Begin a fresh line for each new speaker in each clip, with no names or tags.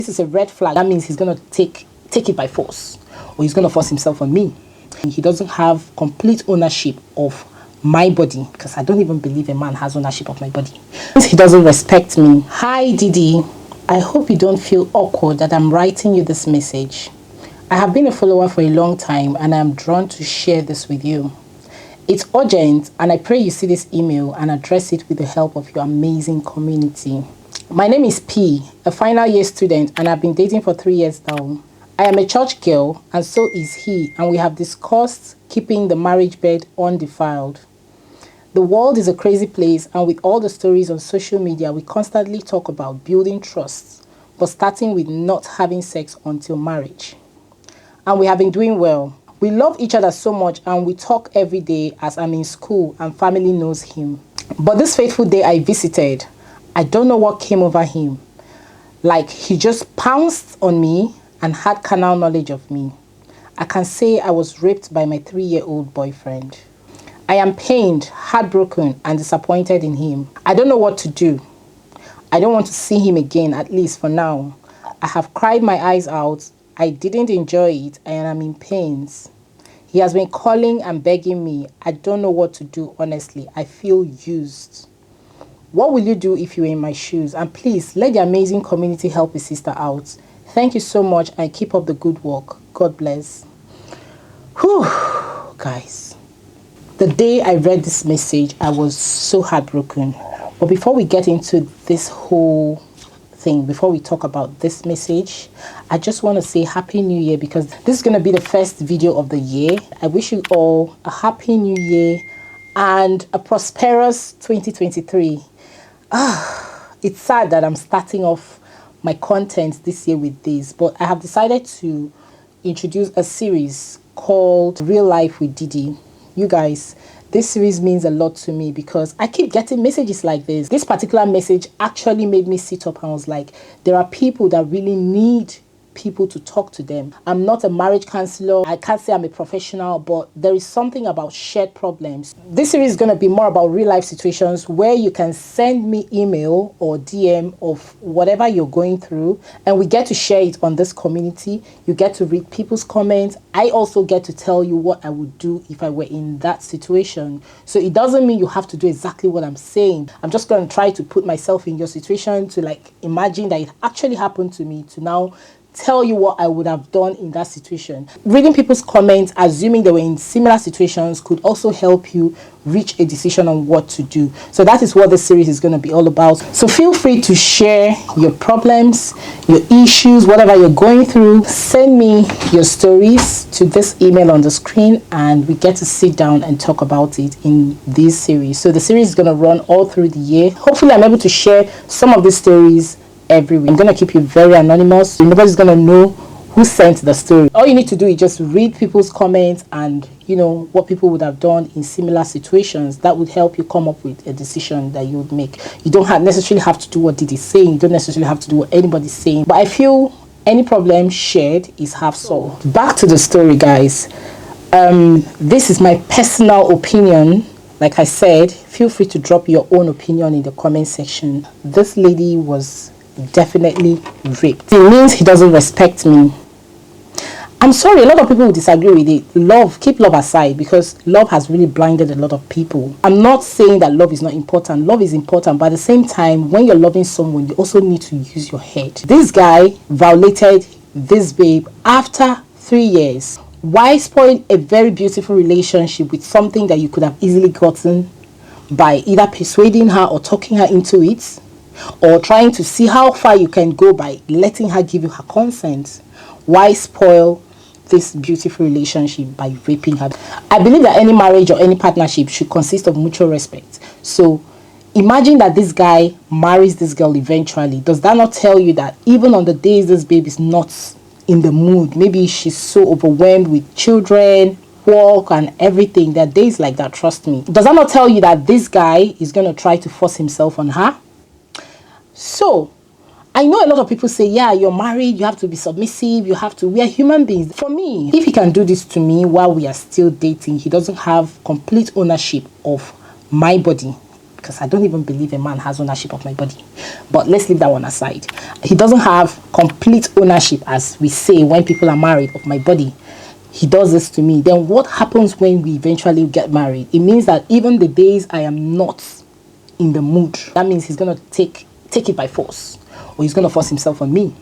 This is a red flag. That means he's going to take it by force, or he's going to force himself on me. He doesn't have complete ownership of my body, because I don't even believe a man has ownership of my body. He doesn't respect me. Hi Didi, I hope you don't feel awkward that I'm writing you this message. I have been a follower for a long time and I'm drawn to share this with you. It's urgent and I pray you see this email and address it with the help of your amazing community. My name is P, a final year student, and I've been dating for 3 years now. I am a church girl and so is he, and we have discussed keeping the marriage bed undefiled. The world is a crazy place, and with all the stories on social media, we constantly talk about building trust, but starting with not having sex until marriage. And we have been doing well. We love each other so much and we talk every day as I'm in school and family knows him. But this fateful day I visited, I don't know what came over him. Like he just pounced on me and had carnal knowledge of me. I can say I was raped by my 3-year-old boyfriend. I am pained, heartbroken and disappointed in him. I don't know what to do. I don't want to see him again, at least for now. I have cried my eyes out. I didn't enjoy it and I'm in pains. He has been calling and begging me. I don't know what to do, honestly. I feel used. What will you do if you were in my shoes? And please, let the amazing community help his sister out. Thank you so much and keep up the good work. God bless. Whew, guys. The day I read this message, I was so heartbroken. But before we get into this whole thing, before we talk about this message, I just want to say Happy New Year, because this is going to be the first video of the year. I wish you all a Happy New Year and a prosperous 2023. It's sad that I'm starting off my content this year with this, but I have decided to introduce a series called Real Life with Didi. You guys, this series means a lot to me because I keep getting messages like this. This particular message actually made me sit up and was like, there are people that really need people to talk to them. I'm not a marriage counselor. I can't say I'm a professional, but there is something about shared problems. This series is going to be more about real life situations where you can send me email or DM of whatever you're going through, and we get to share it on this community. You get to read people's comments. I also get to tell you what I would do if I were in that situation. So it doesn't mean you have to do exactly what I'm saying. I'm just going to try to put myself in your situation to like imagine that it actually happened to me, to now tell you what I would have done in that situation. Reading people's comments, assuming they were in similar situations, could also help you reach a decision on what to do. So that is what this series is going to be all about. So feel free to share your problems, your issues, whatever you're going through. Send me your stories to this email on the screen and we get to sit down and talk about it in this series. So the series is going to run all through the year. Hopefully I'm able to share some of these stories every week. I'm going to keep you very anonymous. Nobody's going to know who sent the story. All you need to do is just read people's comments and you know what people would have done in similar situations. That would help you come up with a decision that you would make. You don't necessarily have to do what Didi is saying. You don't necessarily have to do what anybody's saying. But I feel any problem shared is half solved. Back to the story, guys. This is my personal opinion. Like I said, feel free to drop your own opinion in the comment section. This lady was definitely raped. It means he doesn't respect me. I'm sorry, a lot of people will disagree with it. Keep love aside, because love has really blinded a lot of people. I'm not saying that love is not important. Love is important, but at the same time, when you're loving someone, you also need to use your head. This guy violated this babe after 3 years. Why spoil a very beautiful relationship with something that you could have easily gotten by either persuading her or talking her into it, or trying to see how far you can go by letting her give you her consent? Why spoil this beautiful relationship by raping her? I believe that any marriage or any partnership should consist of mutual respect. So imagine that this guy marries this girl eventually. Does that not tell you that even on the days this babe is not in the mood, maybe she's so overwhelmed with children, work and everything, that days like that, trust me, does that not tell you that this guy is going to try to force himself on her? So I know a lot of people say, yeah, you're married, you have to be submissive, we are human beings. For me, if he can do this to me while we are still dating, he doesn't have complete ownership of my body. because I don't even believe a man has ownership of my body. But let's leave that one aside. He doesn't have complete ownership, as we say when people are married, of my body. He does this to me. Then what happens when we eventually get married? It means that even the days I am not in the mood, that means he's going to take it by force, or he's going to force himself on me.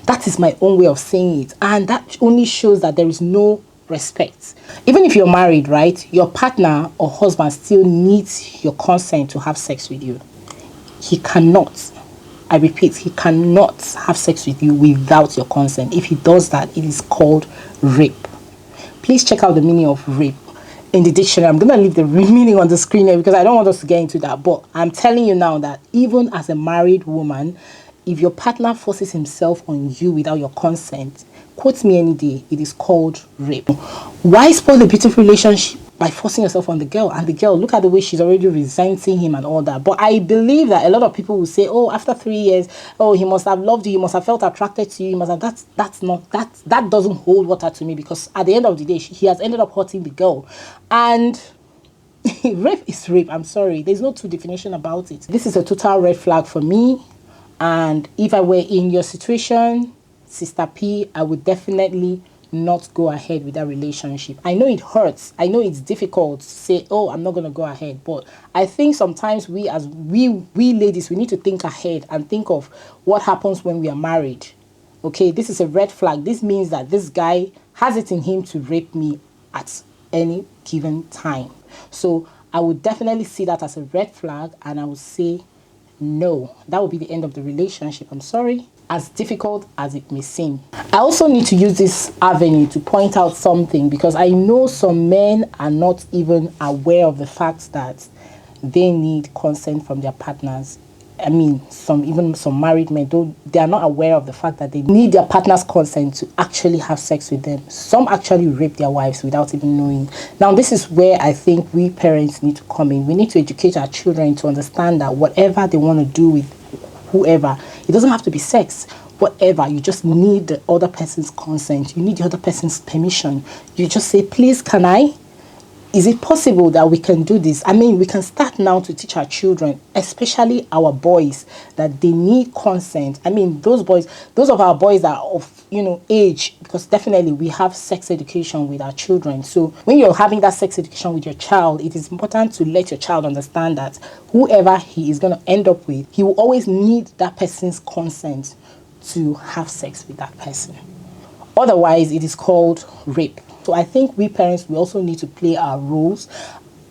That is my own way of saying it, and that only shows that there is no respect. Even if you're married, right, your partner or husband still needs your consent to have sex with you. He cannot, I repeat, he cannot have sex with you without your consent. If he does that, it is called rape. Please check out the meaning of rape in the dictionary. I'm going to leave the meaning on the screen here because I don't want us to get into that. But I'm telling you now that even as a married woman, if your partner forces himself on you without your consent, quote me any day, it is called rape. Why spoil a beautiful relationship by forcing yourself on the girl? And the girl, look at the way she's already resenting him and all that. But I believe that a lot of people will say, oh, after 3 years, oh, he must have loved you, he must have felt attracted to you, he must have. That doesn't hold water to me, because at the end of the day, he has ended up hurting the girl. And rape is rape. I'm sorry, there's no two definition about it. This is a total red flag for me. And if I were in your situation, Sister P, I would definitely not go ahead with that relationship. I know it hurts. I know it's difficult to say, oh, I'm not going to go ahead. But I think sometimes we ladies, we need to think ahead and think of what happens when we are married. Okay, this is a red flag. This means that this guy has it in him to rape me at any given time. So I would definitely see that as a red flag, and I would say, no, that would be the end of the relationship. I'm sorry, as difficult as it may seem. I also need to use this avenue to point out something, because I know some men are not even aware of the fact that they need consent from their partners. I mean, some married men, they are not aware of the fact that they need their partner's consent to actually have sex with them. Some actually rape their wives without even knowing. Now, this is where I think we parents need to come in. We need to educate our children to understand that whatever they want to do with whoever, it doesn't have to be sex. Whatever, you just need the other person's consent. You need the other person's permission. You just say, please, can I? Is it possible that we can do this? I mean, we can start now to teach our children, especially our boys, that they need consent. I mean, those of our boys that are of, age, because definitely we have sex education with our children. So when you're having that sex education with your child, it is important to let your child understand that whoever he is going to end up with, he will always need that person's consent to have sex with that person. Otherwise, it is called rape. So I think we parents, we also need to play our roles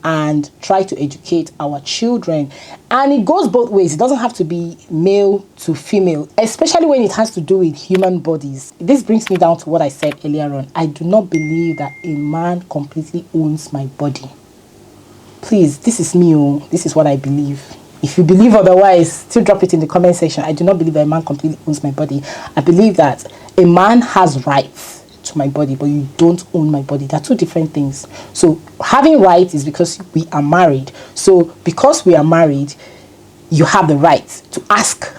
and try to educate our children. And it goes both ways. It doesn't have to be male to female, especially when it has to do with human bodies. This brings me down to what I said earlier on. I do not believe that a man completely owns my body. Please, this is me. This is what I believe. If you believe otherwise, still drop it in the comment section. I do not believe that a man completely owns my body. I believe that a man has rights to my body, but you don't own my body. They're two different things. So having rights is because we are married. So because we are married, you have the right to ask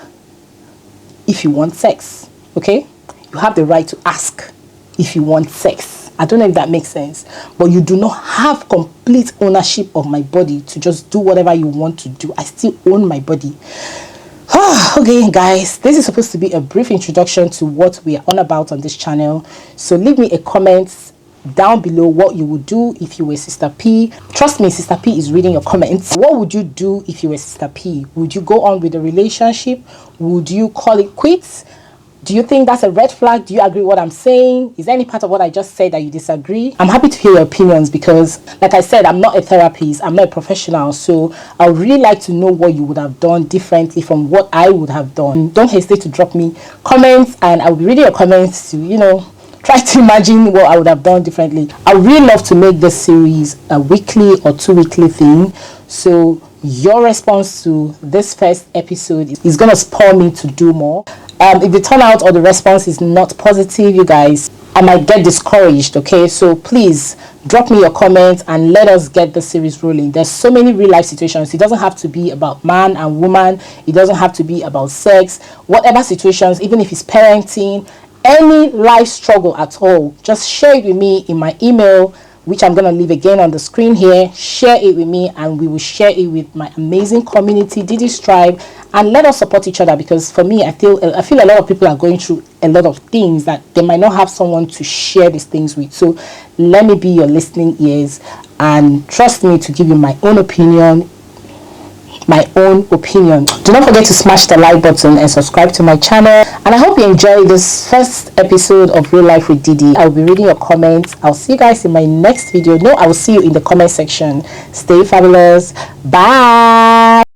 if you want sex. Okay? You have the right to ask if you want sex. I don't know if that makes sense, but you do not have complete ownership of my body to just do whatever you want to do. I still own my body. Okay, guys, this is supposed to be a brief introduction to what we are on about on this channel. So leave me a comment down below what you would do if you were Sister P. Trust me, Sister P is reading your comments. What would you do if you were Sister P? Would you go on with the relationship? Would you call it quits? Do you think that's a red flag? Do you agree with what I'm saying? Is there any part of what I just said that you disagree? I'm happy to hear your opinions because, like I said, I'm not a therapist. I'm not a professional. So I would really like to know what you would have done differently from what I would have done. Don't hesitate to drop me comments, and I'll be reading your comments to, try to imagine what I would have done differently. I would really love to make this series a weekly or 2-weekly thing. So your response to this first episode is going to spur me to do more. If the turnout or the response is not positive, you guys, I might get discouraged. Okay, so please drop me your comments and let us get the series rolling. There's so many real life situations. It doesn't have to be about man and woman. It doesn't have to be about sex. Whatever situations, even if it's parenting, any life struggle at all, just share it with me in my email, which I'm going to leave again on the screen here. Share it with me, and we will share it with my amazing community, Didi's Tribe, and let us support each other, because for me, I feel a lot of people are going through a lot of things that they might not have someone to share these things with. So let me be your listening ears, and trust me to give you my own opinion. Do not forget to smash the like button and subscribe to my channel, and I hope you enjoyed this first episode of Real Life with Didi. I'll be reading your comments. I'll see you guys in my next video. No, I will see you in the comment section. Stay fabulous. Bye.